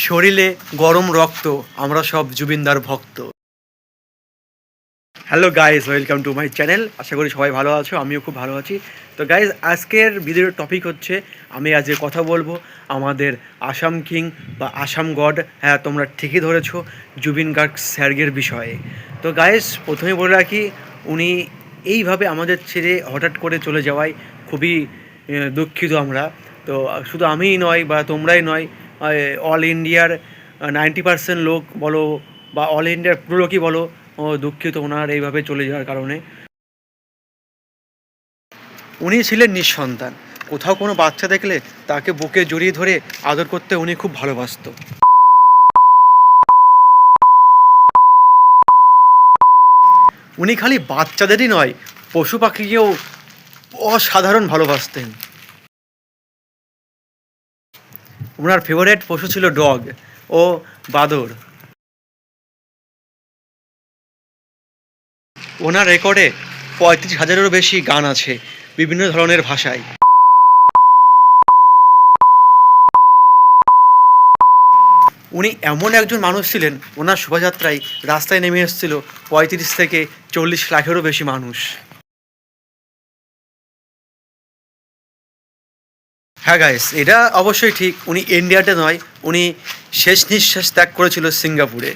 শরীরে গরম রক্ত, আমরা সব জুবিনদার ভক্ত। Hello guys, welcome to my channel. আশা করি সবাই ভালো আছো, আমিও খুব ভালো আছি। তো গাইজ, আজকের ভিডিওর টপিক হচ্ছে, আমি আজকে কথা বলবো আমাদের আসাম কিং বা আসাম গড, হ্যাঁ তোমরা ঠিকই ধরেছো, জুবিন গার্গ স্যারের বিষয়ে। তো গাইজ, প্রথমে বলে রাখি, উনি এইভাবে আমাদের ছেড়ে হঠাৎ করে চলে যাওয়ায় খুবই দুঃখিত আমরা। তো শুধু আমিই নয় বা তোমরাই নয়, অল ইন্ডিয়ার 90% লোক বলো বা অল ইন্ডিয়ার পুরো লোকই বলো দুঃখিত ওনার এইভাবে চলে যাওয়ার কারণে। উনি ছিলেন নিঃসন্তান। কোথাও কোনো বাচ্চা দেখলে তাকে বুকে জড়িয়ে ধরে আদর করতে উনি খুব ভালোবাসত। উনি খালি বাচ্চাদেরই নয়, পশু পাখিকেও অসাধারণ ভালোবাসতেন। ওনার ফেভারিট পশু ছিল ডগ ও বাদর। ওনার রেকর্ডে 35,000-এরও বেশি গান আছে বিভিন্ন ধরনের ভাষায়। উনি এমন একজন মানুষ ছিলেন, ওনার শোভাযাত্রায় রাস্তায় নেমে এসেছিল 35 থেকে 40 লাখেরও বেশি মানুষ। হ্যাঁ গাইস, এটা অবশ্যই ঠিক, উনি ইন্ডিয়াতে নয়, উনি শেষ নিঃশ্বাস ত্যাগ করেছিল সিঙ্গাপুরে।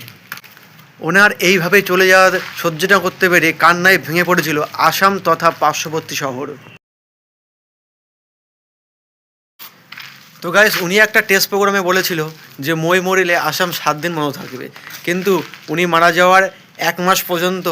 ওনার এইভাবে চলে যাওয়ার সহ্য না করতে পেরে কান্নায় ভেঙে পড়েছিল আসাম তথা পার্শ্ববর্তী শহর। তো গাইস, উনি একটা টেস্ট প্রোগ্রামে বলেছিল যে মই মরিলে আসাম 7 দিন মনে থাকবে, কিন্তু উনি মারা যাওয়ার 1 মাস পর্যন্ত